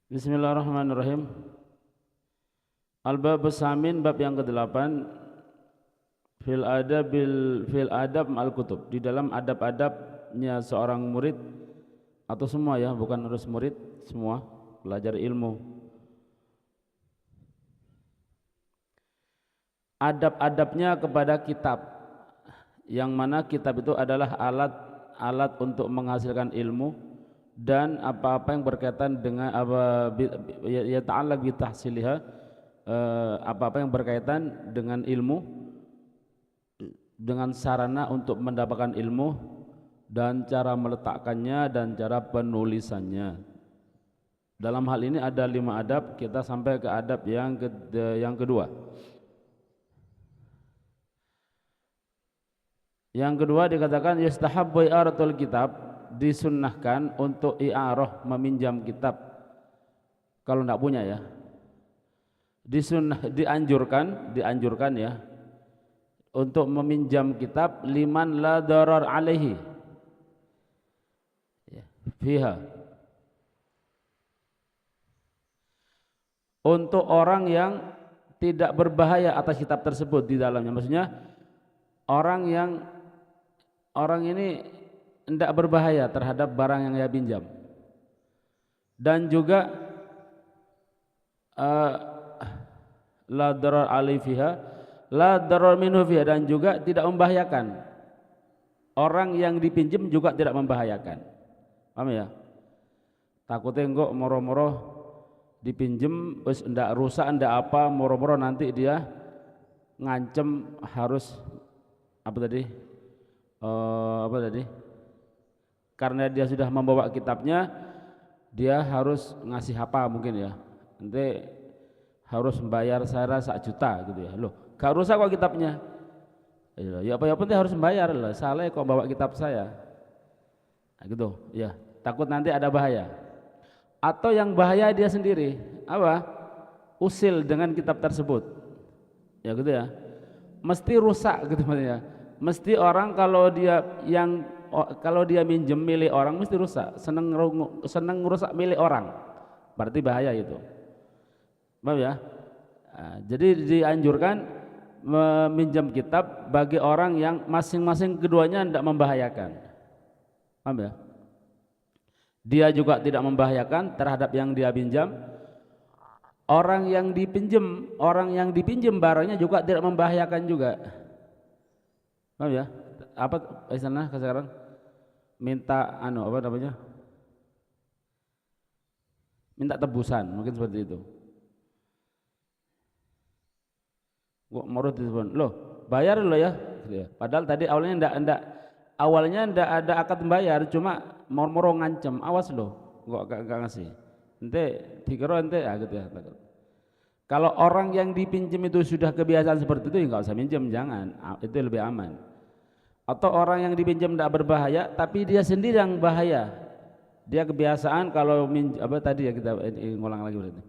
Bismillahirrahmanirrahim. Al-bab samin, bab yang ke-8, fil adab ma'al kutub, di dalam adab-adabnya seorang murid atau semua ya, bukan harus murid, semua belajar ilmu. Adab-adabnya kepada kitab, yang mana kitab itu adalah alat untuk menghasilkan ilmu, dan apa-apa yang berkaitan dengan ya ta'allaq bi tahsiliha, apa-apa yang berkaitan dengan ilmu, dengan sarana untuk mendapatkan ilmu dan cara meletakkannya dan cara penulisannya. Dalam hal ini ada 5 adab, kita sampai ke adab yang kedua. Yang kedua dikatakan yustahabbu i'aratul kitab, disunnahkan untuk i'arah, meminjam kitab kalau tidak punya ya. Dianjurkan ya untuk meminjam kitab liman la darar alaihi ya, fiha, untuk orang yang tidak berbahaya atas kitab tersebut di dalamnya. Maksudnya orang ini tidak berbahaya terhadap barang yang dia pinjam, dan juga la darar alaihi fiha, la darar minhu fiha, dan juga tidak membahayakan. Orang yang dipinjam juga tidak membahayakan. Paham ya? Takutnya enggak moro-moro dipinjem wis ndak rusak ndak apa, moro-moro nanti dia ngancem harus apa tadi? Karena dia sudah membawa kitabnya, dia harus ngasih apa mungkin ya, nanti harus membayar saya 1 juta gitu ya. Loh, gak rusak kok kitabnya. Ya apa penting harus membayar lah, salah kok bawa kitab saya. Nah, gitu ya, takut nanti ada bahaya. Atau yang bahaya dia sendiri, apa? Usil dengan kitab tersebut. Ya gitu ya. Mesti rusak gitu maksudnya. Mesti orang kalau dia minjem milik orang mesti rusak, seneng rusak milik orang, berarti bahaya itu. Paham ya? Nah, jadi dianjurkan meminjam kitab bagi orang yang masing-masing keduanya tidak membahayakan. Paham ya? Dia juga tidak membahayakan terhadap yang dia pinjam. Orang yang dipinjam barangnya juga tidak membahayakan juga. Paham ya? Apa istilahnya sekarang? Minta apa namanya? Minta tebusan, mungkin seperti itu. Kok morot disebut, loh bayar lo ya. Padahal tadi awalnya ndak ada akad membayar, cuma moro-moro ngancem, awas lo, kok gak ngasih. Ente dikira ente ya gitu ya. Kalau orang yang dipinjam itu sudah kebiasaan seperti itu, ya nggak usah minjem, jangan, itu lebih aman. Atau orang yang dipinjam tidak berbahaya, tapi dia sendiri yang bahaya. Dia kebiasaan kalau apa tadi ya, kita ngulang lagi berarti.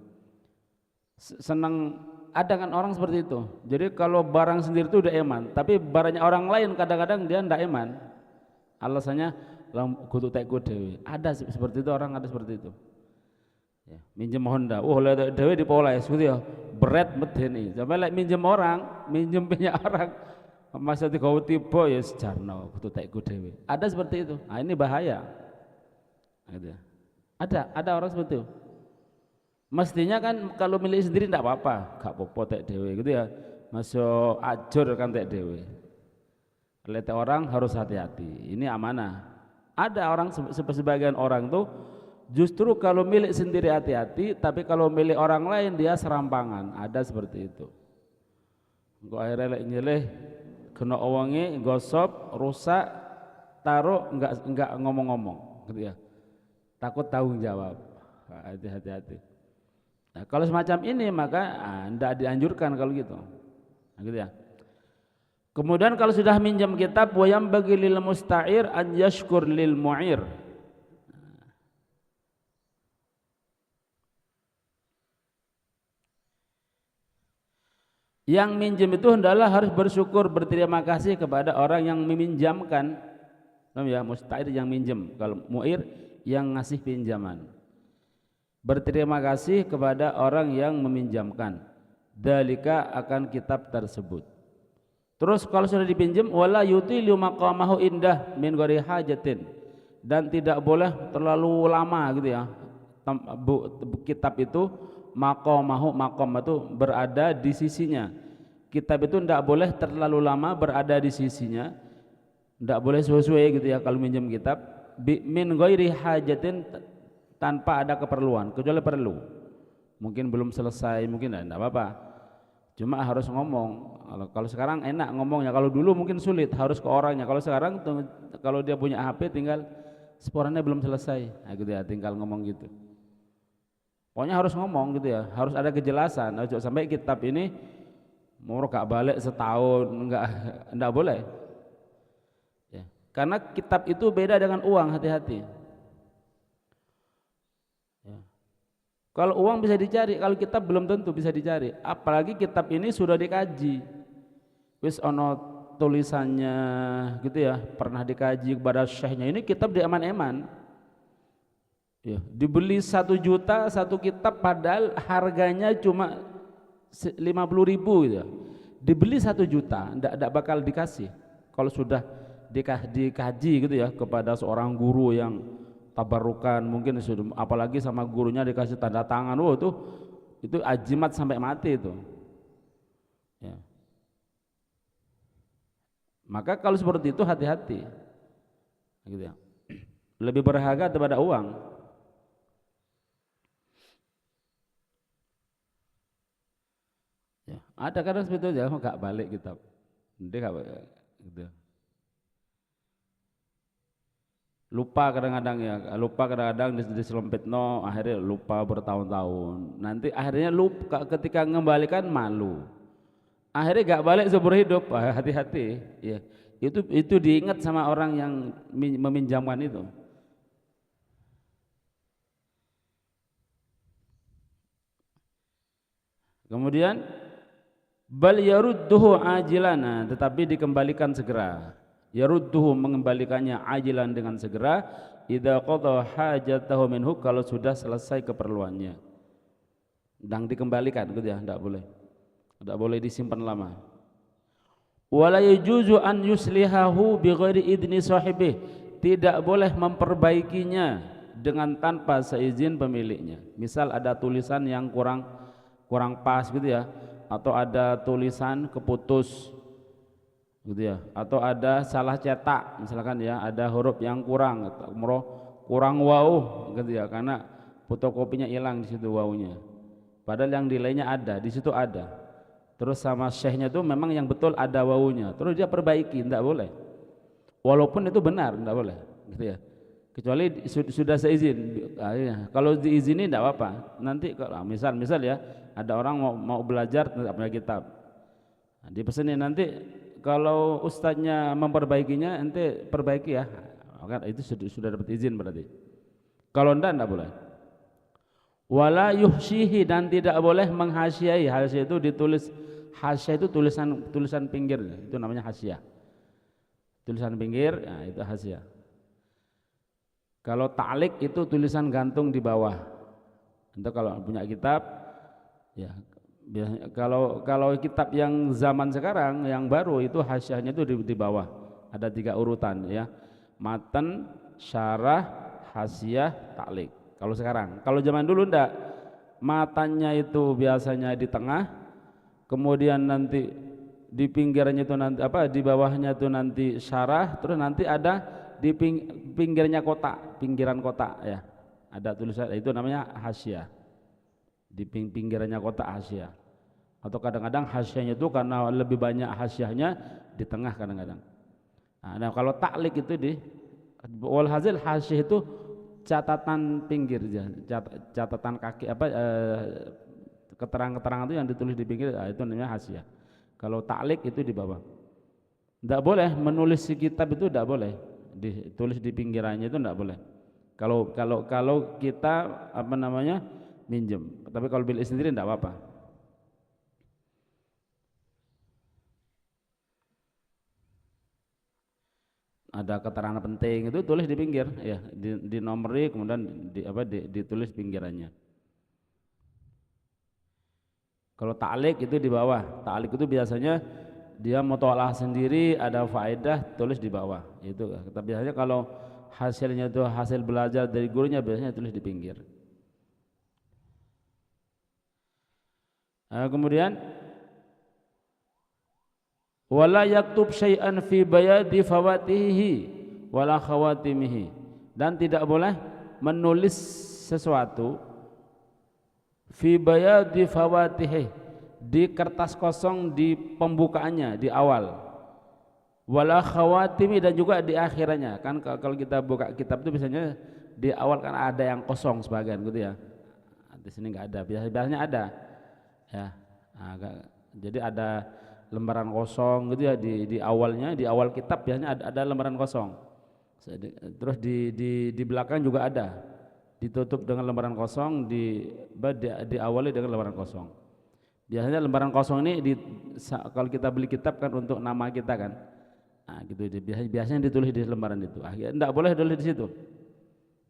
Senang, ada kan orang seperti itu. Jadi kalau barang sendiri itu udah eman, tapi barangnya orang lain kadang-kadang dia tidak eman. Alasannya kudu tekku dewe. Ada seperti itu, orang ada seperti itu. Ya, minjem Honda, lek dewe dipoles gitu ya. Berat medeni. Sampai lek minjem punya orang, masa digawe tiba ya sejarno kudu tekku dewe. Ada seperti itu. Nah, ini bahaya. Gitu. Ada orang seperti itu. Mestinya kan kalau milik sendiri tidak apa-apa, gak apa-apa tek dewe gitu ya. Masuk ajur kan tek dewe. Lek orang harus hati-hati. Ini amanah. Ada orang sebagian orang tuh justru kalau milik sendiri hati-hati, tapi kalau milik orang lain dia serampangan. Ada seperti itu. Kok akhirnya lek nyeleh kena uangnya, gosop, rusak, taruh enggak ngomong-ngomong gitu ya. Takut tanggung jawab. Hati-hati. Nah, kalau semacam ini maka tidak dianjurkan kalau gitu. Nah, gitu ya. Kemudian kalau sudah minjam kitab, wayam bagi lil musta'ir an yashkur lil mu'ir. Yang minjem itu hendaklah harus bersyukur, berterima kasih kepada orang yang meminjamkan. Ya, musta'ir yang minjem, kalau mu'ir yang ngasih pinjaman. berterima kasih kepada orang yang meminjamkan, dalika akan kitab tersebut. Terus kalau sudah dipinjam, wala yutilu maqamahu indah min ghairi hajatin, dan tidak boleh terlalu lama gitu ya. Kitab itu maqamahu, maqam itu berada di sisinya. Kitab itu tidak boleh terlalu lama berada di sisinya, tidak boleh suwe-suwe gitu ya kalau minjem kitab. Min ghairi hajatin, tanpa ada keperluan, kecuali perlu, mungkin belum selesai, mungkin tidak apa-apa, cuma harus ngomong. Kalau sekarang enak ngomongnya, kalau dulu mungkin sulit, harus ke orangnya. Kalau sekarang kalau dia punya HP tinggal sporannya belum selesai, nah gitu ya, tinggal ngomong gitu. Pokoknya harus ngomong gitu ya, harus ada kejelasan. Ojo sampai kitab ini mau gak balik setahun, enggak boleh ya. Karena kitab itu beda dengan uang, hati-hati ya. Kalau uang bisa dicari, kalau kitab belum tentu bisa dicari. Apalagi kitab ini sudah dikaji, wis ono tulisannya gitu ya, pernah dikaji kepada syekhnya. Ini kitab di eman-eman ya, dibeli 1 juta satu kitab, padahal harganya cuma 50.000 gitu ya. Dibeli 1 juta, ndak bakal dikasih kalau sudah dikaji gitu ya, kepada seorang guru yang tabarukan, mungkin sudah, apalagi sama gurunya dikasih tanda tangan, itu ajimat sampai mati itu ya. Maka kalau seperti itu hati-hati gitu ya, lebih berharga daripada uang ya. Ada kadang seperti itu ya, gak balik kitab, dia gak gitu, lupa kadang-kadang ya, lupa kadang-kadang diselompetno, akhirnya lupa bertahun-tahun, nanti akhirnya lupa, ketika mengembalikan malu, akhirnya gak balik seumur hidup. Hati-hati ya, itu diingat sama orang yang meminjamkan itu. Kemudian bal yarudduhu ajilana, tetapi dikembalikan segera. Yarudduhu, mengembalikannya, ajilan, dengan segera, idza qada hajatahu minhu, kalau sudah selesai keperluannya, dan dikembalikan gitu ya, tidak boleh disimpan lama. Wala yajuzu an yuslihahu bighairi idni sahibih, tidak boleh memperbaikinya dengan tanpa seizin pemiliknya. Misal ada tulisan yang kurang pas gitu ya, atau ada tulisan keputus gitu ya, atau ada salah cetak misalkan ya, ada huruf yang kurang waw gitu ya, karena fotokopinya hilang di situ wawnya, padahal yang nilainya ada di situ ada, terus sama syekhnya itu memang yang betul ada wawunya, terus dia perbaiki, tidak boleh, walaupun itu benar tidak boleh gitu ya, kecuali sudah seizin. Kalau diizini tidak apa-apa. Nanti kalau misal ya, ada orang mau belajar tidak punya kitab, nah, dipesenin nanti kalau ustadznya memperbaikinya, ente perbaiki ya, maka itu sudah dapat izin berarti. Kalau tidak boleh. Wala yuhsyihi, dan tidak boleh menghasiai. Hasyiah itu ditulis, hasyiah itu tulisan pinggir, itu namanya hasyiah, tulisan pinggir, nah, itu hasyiah. Kalau ta'liq itu tulisan gantung di bawah. Untuk kalau punya kitab ya, kalau kitab yang zaman sekarang yang baru itu hasyiahnya itu di bawah ada 3 urutan ya, matan, syarah, hasyiah, ta'liq. Kalau sekarang, kalau zaman dulu ndak, matanya itu biasanya di tengah, kemudian nanti di pinggirnya itu nanti di bawahnya itu nanti syarah, terus nanti ada di pinggirnya kotak, pinggiran kotak ya, ada tulisan, itu namanya hasyiah, di pinggirannya kotak hasyiah. Atau kadang-kadang hasyiahnya itu karena lebih banyak hasyiahnya di tengah kadang-kadang. Nah, kalau ta'liq itu di wal hasil, hasyiah itu catatan pinggir ya, catatan kaki keterangan-keterangan itu yang ditulis di pinggir, itu namanya hasyiah. Kalau ta'liq itu di bawah. Tidak boleh menulis si kitab, itu tidak boleh ditulis di pinggirannya, itu tidak boleh. Kalau kita minjem, tapi kalau bil sendiri tidak apa-apa. Ada keterangan penting itu tulis di pinggir ya, di nomori, kemudian ditulis pinggirannya. Kalau ta'liq itu di bawah. Ta'liq itu biasanya dia mutola'ah sendiri, ada faedah, tulis di bawah. Itu. Tapi biasanya kalau hasilnya itu hasil belajar dari gurunya, biasanya tulis di pinggir. Kemudian wala yaktub syai'an fi bayadi fawatihi wala khawatimihi, dan tidak boleh menulis sesuatu fi bayadi fawatihi, di kertas kosong di pembukaannya di awal, wala khawatimi, dan juga di akhirannya. Kan kalau kita buka kitab itu biasanya di awal kan ada yang kosong sebagian gitu ya. Di sini enggak ada, biasanya ada ya. Jadi ada lembaran kosong gitu ya di awalnya, di awal kitab biasanya ada lembaran kosong. Terus di belakang juga ada, ditutup dengan lembaran kosong, diawali dengan lembaran kosong. Biasanya lembaran kosong ini kalau kita beli kitab kan untuk nama kita kan, nah gitu. Biasanya ditulis di lembaran itu. Tidak boleh tulis di situ,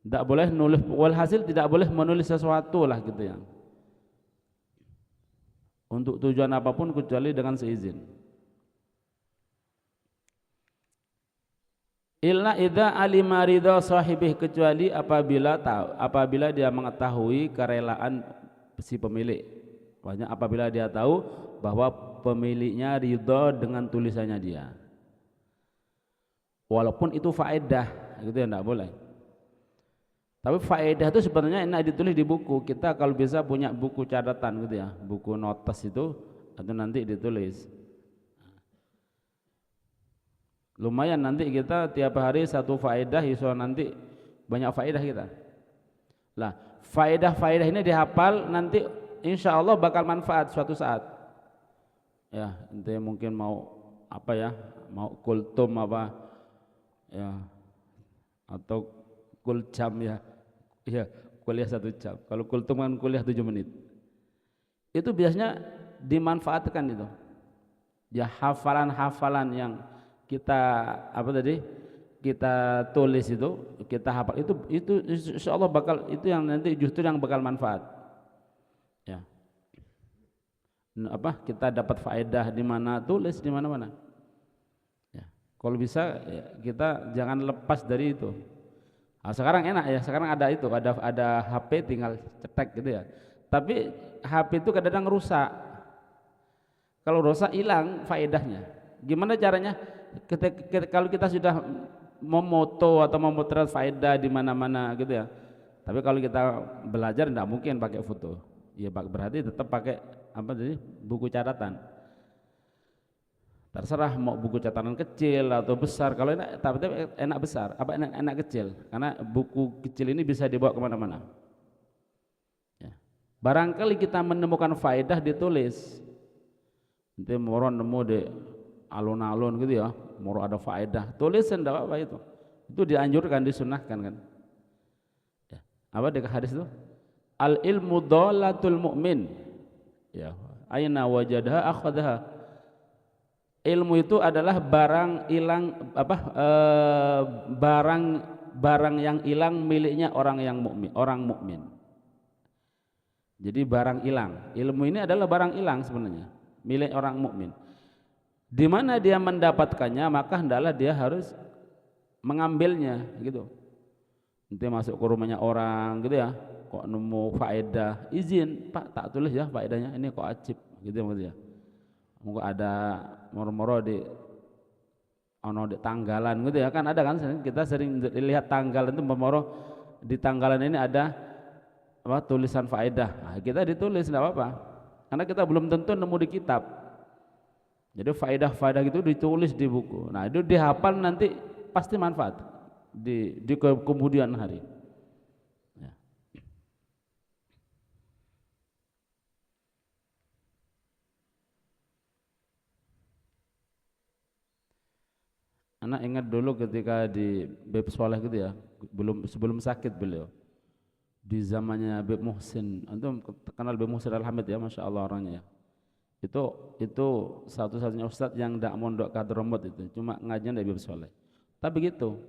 tidak boleh nulis. Walhasil tidak boleh menulis sesuatu lah gitu ya, untuk tujuan apapun kecuali dengan seizin. Illa idza alima ridha sahibih, kecuali apabila dia mengetahui kerelaan si pemilik. Maksudnya apabila dia tahu bahwa pemiliknya ridha dengan tulisannya dia, walaupun itu faedah gitu ya, enggak boleh. Tapi faedah itu sebenarnya enak ditulis di buku. Kita kalau bisa punya buku catatan gitu ya, buku notes itu, atau nanti ditulis. Lumayan nanti kita tiap hari satu faedah, iso nanti banyak faedah kita. Lah, faedah-faedah ini dihafal, nanti insya Allah bakal manfaat suatu saat. Ya, nanti mungkin mau apa ya, mau kultum apa ya, atau kuljam ya. Iya, kuliah 1 jam. Kalau kultum kan kuliah 7 menit. Itu biasanya dimanfaatkan itu. Ya, hafalan-hafalan yang kita kita tulis itu, kita hafal itu insyaallah bakal, itu yang nanti justru yang bakal manfaat. Ya. Kita dapat faedah di mana, tulis di mana-mana. Ya. Kalau bisa ya, kita jangan lepas dari itu. Nah, sekarang enak ya, sekarang ada itu, ada HP tinggal cetek gitu ya. Tapi HP itu kadang-kadang rusak. Kalau rusak hilang faedahnya. Gimana caranya? Kalau kita sudah memoto atau memotret faedah di mana-mana gitu ya. Tapi kalau kita belajar tidak mungkin pakai foto. Ya berarti tetap pakai buku catatan. Terserah mau buku catatan kecil atau besar. Kalau tapi enak besar, enak kecil, karena buku kecil ini bisa dibawa kemana-mana ya. Barangkali kita menemukan faedah ditulis, nanti moro nemu di alun-alun gitu ya, moro ada faedah, tulisin, tidak apa-apa. Itu dianjurkan, disunahkan kan ya. Apa di hadis itu, al ilmu dhalatul mu'min ya, aina wajadaha akhadha. Ilmu itu adalah barang hilang, barang yang hilang miliknya orang mukmin. Jadi barang hilang, ilmu ini adalah barang hilang sebenarnya, milik orang mukmin. Di mana dia mendapatkannya, maka hendaklah dia harus mengambilnya gitu. Nanti masuk ke rumahnya orang gitu ya, kok nemu faedah, izin Pak, tak tulis ya faedahnya, ini kok ajib gitu maksudnya. Mungkin ada moro-moro di tanggalan gitu ya, kan ada kan, kita sering lihat tanggalan itu, moro di tanggalan ini ada tulisan faedah. Nah, kita ditulis tidak apa-apa, karena kita belum tentu nemu di kitab. Jadi faedah-faedah itu ditulis di buku. Nah, itu dihafal, nanti pasti manfaat di kemudian hari. Anak ingat dulu ketika di Beb Soleh gitu ya, sebelum sakit beliau, di zamannya Beb Muhsin, antum kenal Beb Muhsin Al-Hamid ya, masya Allah orangnya ya. Itu satu-satunya ustadz yang tidak mondok ke Hadramut, itu cuma ngajian dari Beb Soleh. Tapi gitu,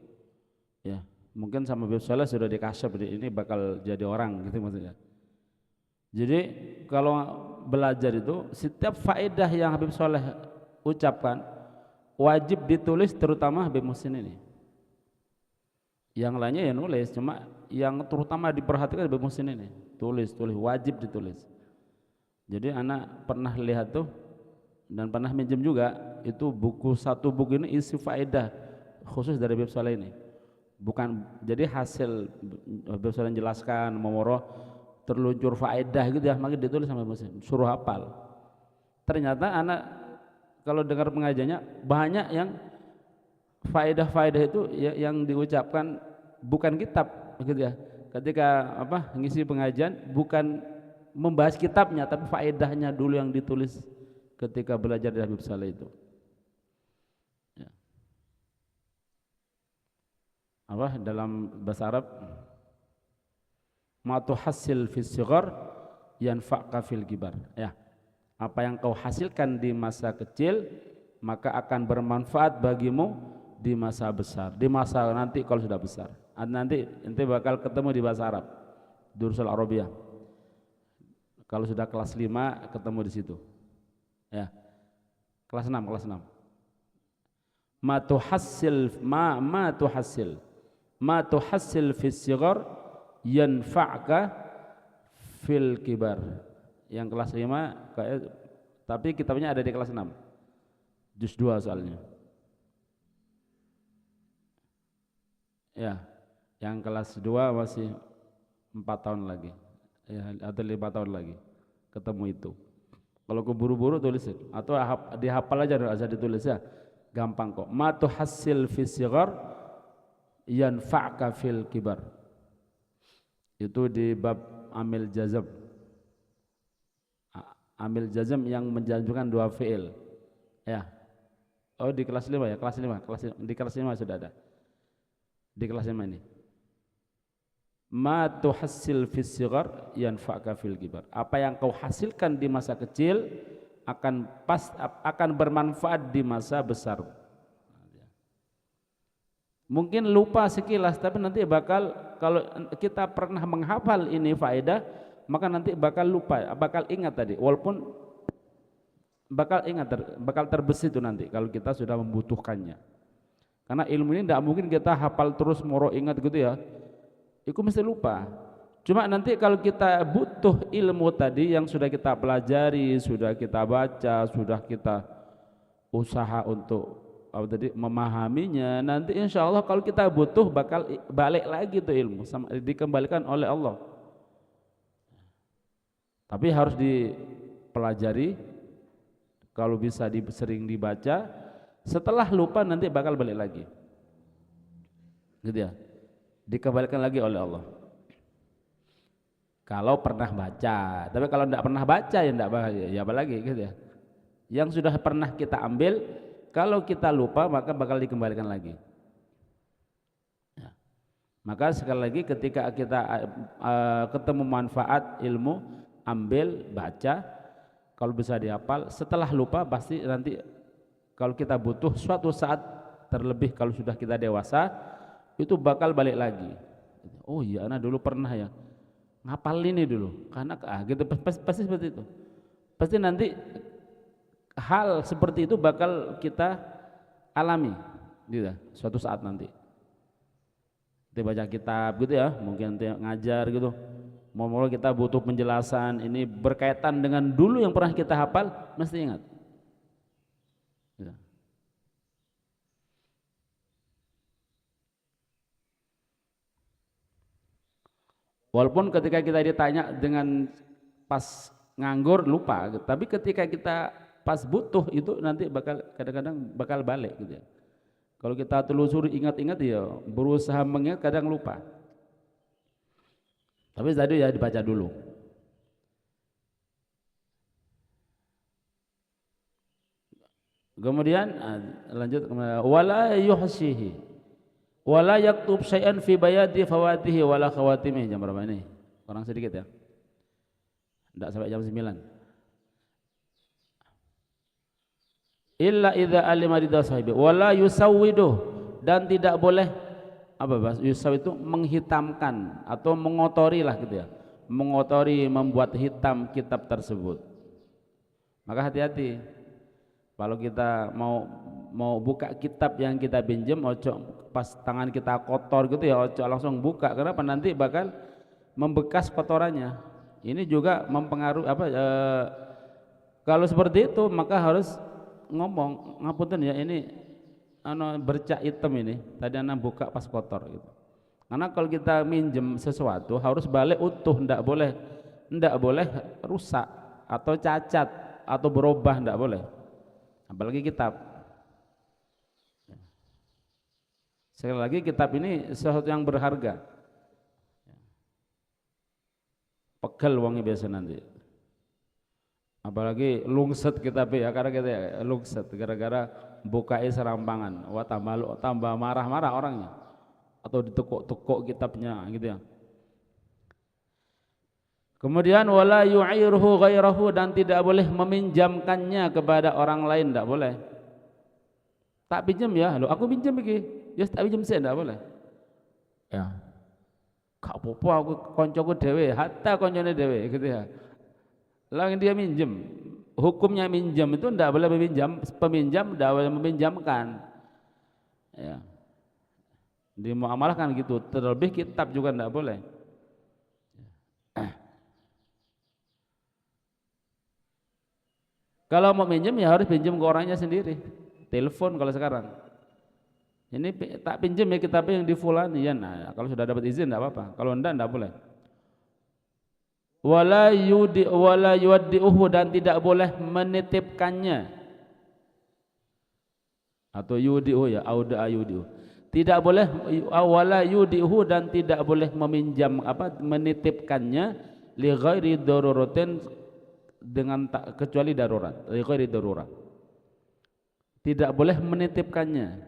ya mungkin sama Beb Soleh sudah dikasyaf, ini bakal jadi orang gitu maksudnya. Jadi kalau belajar itu setiap faedah yang Habib Soleh ucapkan wajib ditulis, terutama Habib Muhsin ini. Yang lainnya ya nulis, cuma yang terutama diperhatikan Habib Muhsin ini. Tulis, wajib ditulis. Jadi anak pernah lihat tuh dan pernah minjem juga, itu satu buku ini isi faedah khusus dari Habib Soleh ini. Bukan jadi hasil Habib Soleh jelaskan memoroh terluncur faedah gitu ya, maka ditulis sama Muslim, suruh hafal. Ternyata anak kalau dengar pengajiannya banyak yang faedah-faedah itu yang diucapkan bukan kitab gitu ya. Ketika ngisi pengajian bukan membahas kitabnya tapi faedahnya dulu yang ditulis ketika belajar dari Habib Saleh itu. Ya. Dalam bahasa Arab, ma tuhassil fis sighar yanfa'ka fil kibar. Ya. Apa yang kau hasilkan di masa kecil maka akan bermanfaat bagimu di masa besar. Di masa nanti kalau sudah besar. Nanti bakal ketemu di bahasa Arab. Durusul Arabiyah. Kalau sudah kelas 5 ketemu di situ. Ya. Kelas 6. Ma tuhassil fis sighar yanfa'ka fil kibar. Yang kelas 5 tapi kitabnya ada di kelas 6. Juz 2 soalnya. Ya, yang kelas 2 masih 4 tahun lagi. Ya, atau 5 tahun lagi ketemu itu. Kalau keburu-buru tulisin atau dihafal aja, enggak usah ditulis ya. Gampang kok. Ma tuhassil fis sighar yanfa'ka fil kibar. Itu di bab amil jazm. Amil jazm yang menjanjikan dua fi'il. Ya. Oh, di kelas 5 ya, di kelas 5 sudah ada. Di kelas 5 ini. Ma tuhassil fis sighar yanfa'ka fil kibar. Apa yang kau hasilkan di masa kecil akan bermanfaat di masa besar. Mungkin lupa sekilas, tapi nanti kalau kita pernah menghafal ini faedah, maka nanti bakal lupa, bakal ingat tadi. Walaupun bakal terbesit itu nanti kalau kita sudah membutuhkannya. Karena ilmu ini tidak mungkin kita hafal terus moro ingat gitu ya. Itu mesti lupa. Cuma nanti kalau kita butuh ilmu tadi yang sudah kita pelajari, sudah kita baca, sudah kita usaha untuk memahaminya, nanti insya Allah kalau kita butuh bakal balik lagi tuh ilmu, dikembalikan oleh Allah. Tapi harus dipelajari, kalau bisa sering dibaca, setelah lupa nanti bakal balik lagi, gitu ya, dikembalikan lagi oleh Allah. Kalau pernah baca, tapi kalau tidak pernah baca ya tidak bahaya, ya apa lagi gitu ya. Yang sudah pernah kita ambil, kalau kita lupa maka bakal dikembalikan lagi. Ya. Maka sekali lagi ketika kita ketemu manfaat ilmu, ambil, baca, kalau bisa dihafal. Setelah lupa pasti nanti kalau kita butuh suatu saat, terlebih kalau sudah kita dewasa, itu bakal balik lagi. Oh iya, anak dulu pernah ya ngapal ini dulu, karena gitu pasti seperti itu. Pasti nanti hal seperti itu bakal kita alami, gitu, suatu saat nanti. Kita baca kitab gitu ya, mungkin nanti ngajar gitu. Mau kita butuh penjelasan ini berkaitan dengan dulu yang pernah kita hafal, mesti ingat. Gitu. Walaupun ketika kita ditanya dengan pas nganggur lupa, tapi ketika kita pas butuh itu nanti kadang-kadang bakal balik gitu ya. Kalau kita telusuri ingat-ingat ya, berusaha mengingat kadang lupa. Tapi tadi ya dibaca dulu. Kemudian lanjut wala yuhsihi wala yaktub syai'an fi bayadi fawatihi wala khawatimihi. Jam berapa ini? Kurang sedikit ya. Enggak sampai jam 9. Illa idza alima ridha sahibi wala yusawwidu, dan tidak boleh yusawwid itu menghitamkan atau mengotori lah gitu ya. Mengotori, membuat hitam kitab tersebut. Maka hati-hati. Kalau kita mau buka kitab yang kita pinjam, ojo pas tangan kita kotor gitu ya, ojo langsung buka. Kenapa? Nanti bakal membekas kotorannya. Ini juga mempengaruhi kalau seperti itu maka harus ngomong, ngapunten ya, ini bercak hitam ini. Tadi anak buka pas kotor gitu. Karena kalau kita minjem sesuatu harus balik utuh, ndak boleh rusak atau cacat atau berubah, ndak boleh. Apalagi kitab. Sekali lagi kitab ini sesuatu yang berharga. Pegel wongnya biasa nanti. Apalagi lungset kitab ya, karena kita lungset gara-gara bukai serampangan. Wah tambah marah-marah orangnya. Atau ditekuk-tekuk kitabnya gitu ya. Kemudian wala yu'irhu ghairahu, dan tidak boleh meminjamkannya kepada orang lain, tidak boleh. Tak pinjam ya, lo aku pinjam iki, ya tak pinjam saya, tidak boleh. Ya, gak apa-apa aku koncoku dewe, hatta koncone dewe, gitu ya. Lalu dia minjem, hukumnya minjam itu tidak boleh peminjam tidak boleh meminjamkan. Ya, dimuamalahkan gitu, terlebih kitab juga tidak boleh. Kalau mau pinjam ya harus pinjam ke orangnya sendiri. Telepon kalau sekarang. Ini tak pinjam ya kitabnya yang di fulan ya. Nah, kalau sudah dapat izin enggak apa-apa. Kalau enggak boleh. Wala yuwaddi'uhu, dan tidak boleh menitipkannya. Atau yudi'uhu ya, auda yudi'uhu. Tidak boleh wala yudi'uhu, dan tidak boleh menitipkannya li ghairi daruratin, dengan tak kecuali darurat, ghairi darurat. Tidak boleh menitipkannya.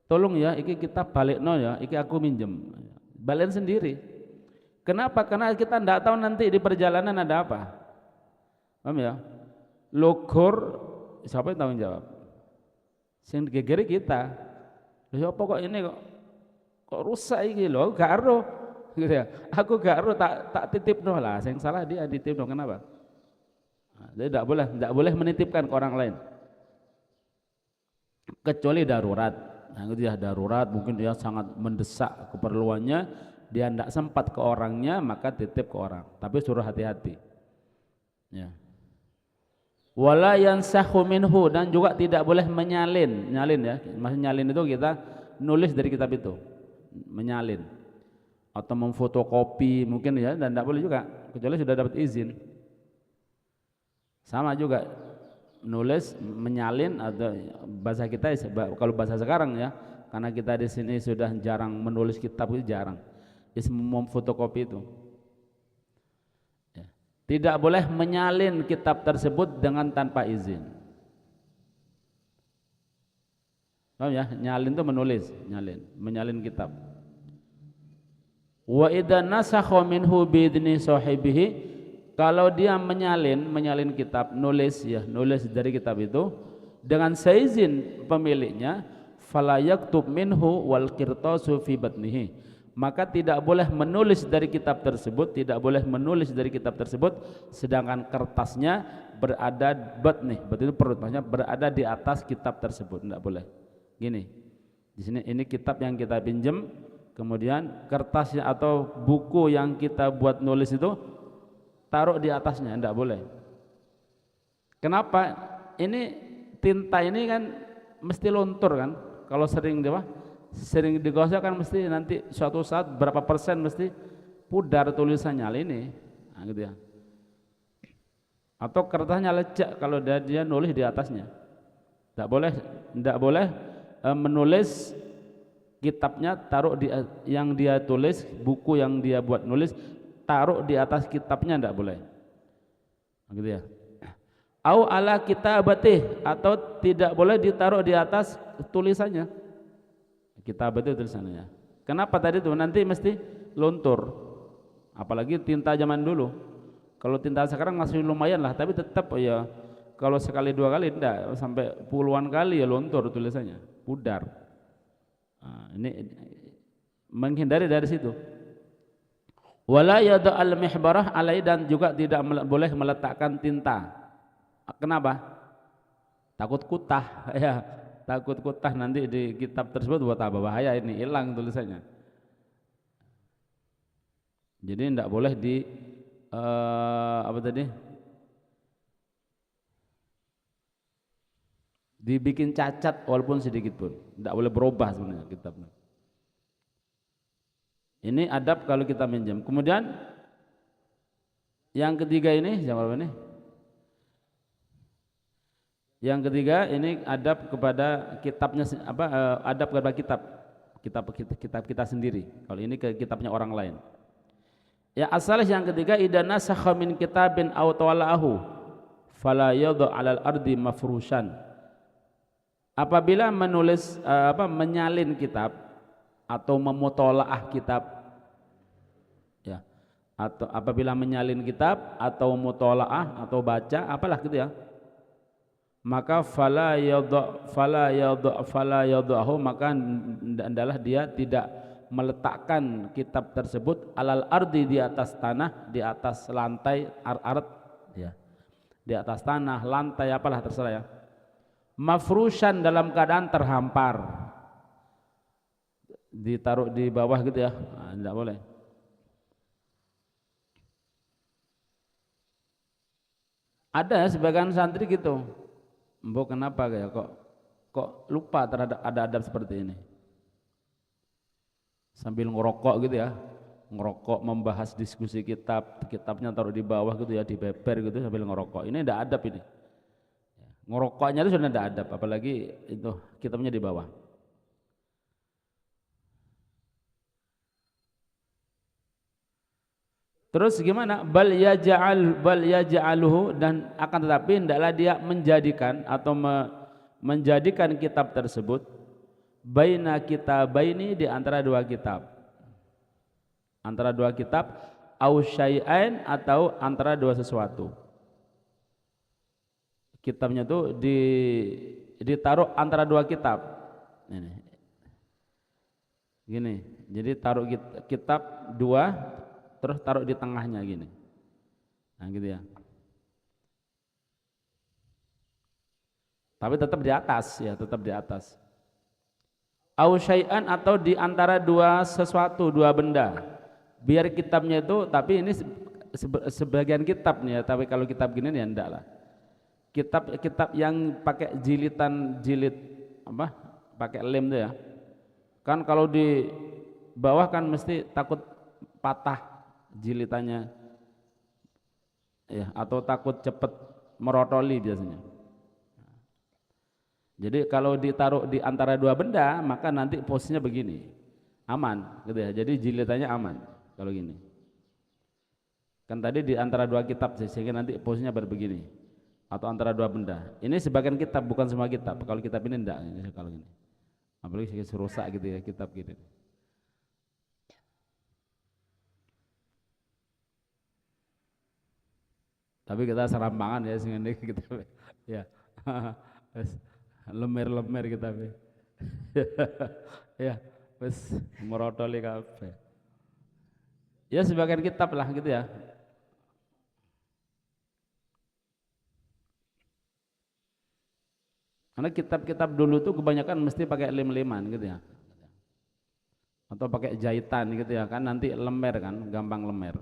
Tolong ya, iki kita balikno ya, iki aku minjem. Balikin sendiri. Kenapa? Karena kita tidak tahu nanti di perjalanan ada apa. Paham ya? Logor, siapa yang tanggung jawab? Sing gegeri kita. Loh apa kok ini kok rusak iki lho, gak ero. Gitu ya. Aku gak ero, tak titipno lah. Sing salah dia dititipno, kenapa? Jadi tidak boleh menitipkan ke orang lain kecuali darurat. Nah, itu ya darurat, mungkin dia sangat mendesak keperluannya, dia tidak sempat ke orangnya, maka titip ke orang. Tapi suruh hati-hati. Ya. Wala yansahu minhu, dan juga tidak boleh nyalin ya. Maksudnya nyalin itu kita nulis dari kitab itu, menyalin atau memfotokopi mungkin ya, dan tidak boleh juga kecuali sudah dapat izin. Sama juga nulis, menyalin, atau bahasa kita kalau bahasa sekarang ya, karena kita di sini sudah jarang menulis kitab, itu jarang, memfotokopi itu. Ya. Tidak boleh menyalin kitab tersebut dengan tanpa izin. Paham ya? Nyalin itu menulis, menyalin kitab. Wa idza nasakha minhu bi idzni sahibihi, kalau dia menyalin kitab, nulis dari kitab itu dengan seizin pemiliknya, fala yaktub minhu wal qirtasu fi batnihi, maka tidak boleh menulis dari kitab tersebut, sedangkan kertasnya berada batnih, berarti itu perut, maksudnya berada di atas kitab tersebut, tidak boleh. Gini, di sini ini kitab yang kita pinjam, kemudian kertasnya atau buku yang kita buat nulis itu taruh di atasnya, tidak boleh. Kenapa? Ini tinta ini kan mesti luntur kan, kalau sering digosok kan mesti nanti suatu saat berapa persen mesti pudar tulisannya ini, nah, gitu ya. Atau kertasnya lecek kalau dia nulis di atasnya, tidak boleh menulis kitabnya taruh di yang dia tulis, buku yang dia buat nulis taruh di atas kitabnya, tidak boleh, gitu ya. Au ala kitabatih, atau tidak boleh ditaruh di atas tulisannya. Kitabat itu tulisannya. Kenapa tadi itu? Nanti mesti luntur. Apalagi tinta zaman dulu. Kalau tinta sekarang masih lumayan lah, tapi tetap ya kalau sekali dua kali tidak, sampai puluhan kali ya luntur tulisannya, pudar. Nah, ini menghindari dari situ. Wala yada'al mihbarah alai, dan juga tidak boleh meletakkan tinta Kenapa? Takut kutah ya, takut kutah nanti di kitab tersebut buat apa, bahaya, ini hilang tulisannya. Jadi tidak boleh di apa tadi, dibikin cacat walaupun sedikit pun, tidak boleh berubah sebenarnya kitabnya. Ini adab kalau kita minjam. Kemudian yang ketiga ini, jam ini? Yang ketiga ini adab kepada kitabnya, adab kepada kitab kita sendiri. Kalau ini ke kitabnya orang lain. Ya, asalnya yang ketiga, idana nasakha min kitabin aw tawalahu fala yadhu 'alal ardi mafrushan. Apabila menulis menyalin kitab atau memutolaah kitab, ya, atau apabila menyalin kitab atau mutolaah atau baca apalah gitu ya, maka fala yadhu, maka adalah dia tidak meletakkan kitab tersebut alal ardi, di atas tanah, di atas lantai, ard ya, di atas tanah, lantai, apalah terserah ya, mafrushan, dalam keadaan terhampar, ditaruh di bawah gitu ya, tidak boleh. Ada sebagian santri gitu, mbok kenapa ya, kok lupa terhadap ada adab seperti ini, sambil ngerokok gitu ya, ngerokok, membahas diskusi kitabnya taruh di bawah gitu ya, dibeber gitu sambil ngerokok. Ini tidak adab ini. Ngerokoknya itu sudah tidak adab, apalagi itu kitabnya di bawah. Terus gimana? Bal yaj'aluhu, dan akan tetapi hendaklah dia menjadikan atau menjadikan kitab tersebut baina kitabaini, di antara dua kitab. Antara dua kitab, au syai'ain, atau antara dua sesuatu. Kitabnya itu ditaruh antara dua kitab. Ini. Gini. Jadi taruh kitab dua, terus taruh di tengahnya gini. Nah, gitu ya. Tapi tetap di atas ya, tetap di atas. Au syai'an, atau di antara dua sesuatu, dua benda. Biar kitabnya itu, tapi ini sebagian kitabnya, tapi kalau kitab gini ya enggak lah. Kitab yang pakai jilid pakai lem itu ya. Kan kalau di bawah kan mesti takut patah jilitannya. Ya, atau takut cepat merotoli biasanya. Jadi kalau ditaruh di antara dua benda, maka nanti posisinya begini, aman gitu ya. Jadi jilitannya aman kalau gini. Kan tadi di antara dua kitab, sehingga nanti posisinya begini, atau antara dua benda. Ini sebagian kitab, bukan semua kitab. Kalau kitab ini enggak, ini kalau gini. Apalagi rusak gitu ya kitab gitu. Tapi kita serampangan ya sehingga ini kitab ya. Lemer-lemer kita ya, wis merotoli kabeh. Ya sebagian kitab lah gitu ya. Karena kitab-kitab dulu tuh kebanyakan mesti pakai lem-leman gitu ya. Atau pakai jahitan gitu ya, kan nanti lemer kan, gampang lemer.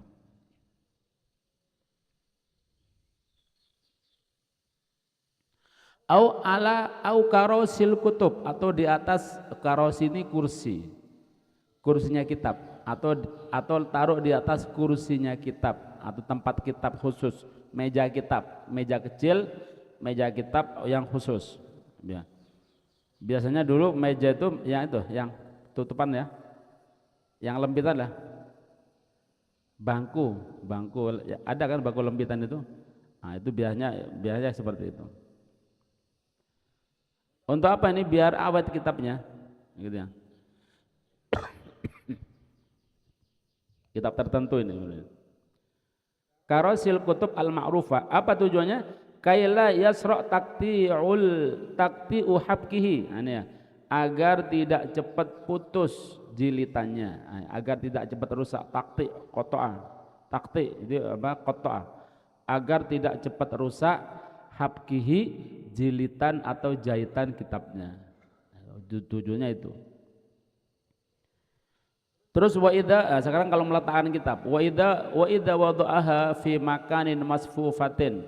Au karosil kutub, atau di atas karos ini kursinya kitab, atau taruh di atas kursinya kitab, atau tempat kitab khusus, meja kitab, meja kecil, meja kitab yang khusus ya. Biasanya dulu meja itu yang tutupan ya, yang lempitan lah, bangku ya, ada kan bangku lempitan itu. Nah itu biasanya seperti itu. Untuk apa ini? Biar awet kitabnya, gitu ya. Kitab tertentu ini. Karosil kutub al-ma'rufa. Apa tujuannya? Kaila yasra' takti'u habkihi. Ini ya. Agar tidak cepat putus jilitannya, agar tidak cepat rusak. Takti itu apa? Kotoa. Agar tidak cepat rusak habkihi, jilitan atau jahitan kitabnya. Tujuannya itu. Terus sekarang kalau meletakkan kitab, wa idza wada'aha fi makanin masfufatin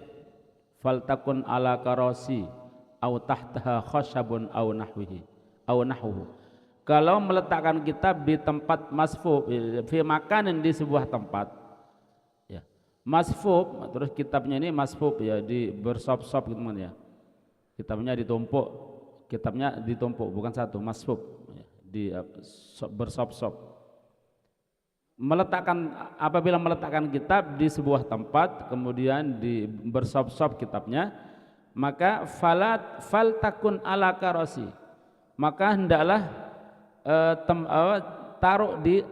faltakun ala karasi au tahtaha khashabun au nahwuhu. Kalau meletakkan kitab di tempat masfuf, fi makanin, di sebuah tempat, ya. Masfuf, terus kitabnya ini masfuf ya, di bersop-sop gitu ya. Kitabnya ditumpuk, bukan satu, masfuf ya, di bersop-sop. Apabila meletakkan kitab di sebuah tempat kemudian di bersop-sop kitabnya, maka faltakun ala karasi, maka hendaklah taruh di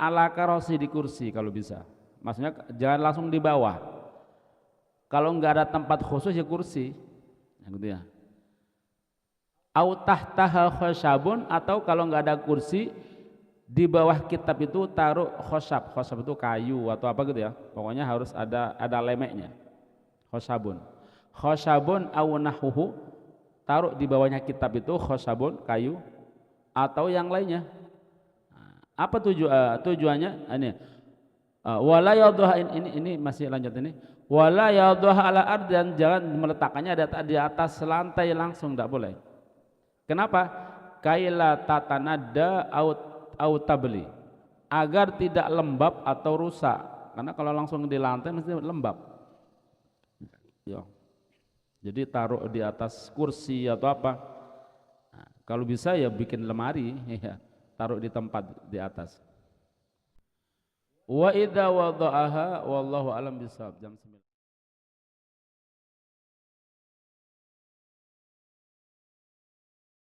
ala karasi, di kursi kalau bisa. Maksudnya jangan langsung di bawah. Kalau enggak ada tempat khusus ya kursi, gitu ya. Au tahtaha khashabun, atau kalau enggak ada kursi, di bawah kitab itu taruh khoshab itu kayu atau apa gitu ya, pokoknya harus ada lemeknya. Khoshabun au nahwuhu, taruh di bawahnya kitab itu khoshabun, kayu atau yang lainnya. Apa tujuannya? Ini wala yadhaha, ini masih lanjut ini. Wala yadhaha ala ard, dan jangan meletakkannya di atas lantai langsung, tidak boleh. Kenapa? Kaila tatanadda au tabli, agar tidak lembab atau rusak. Karena kalau langsung di lantai mesti lembab. Ya. Jadi taruh di atas kursi atau apa. Nah, kalau bisa ya bikin lemari, ya, taruh di tempat di atas. Wa idza wada'aha wallahu alam bisawab. Jam 9.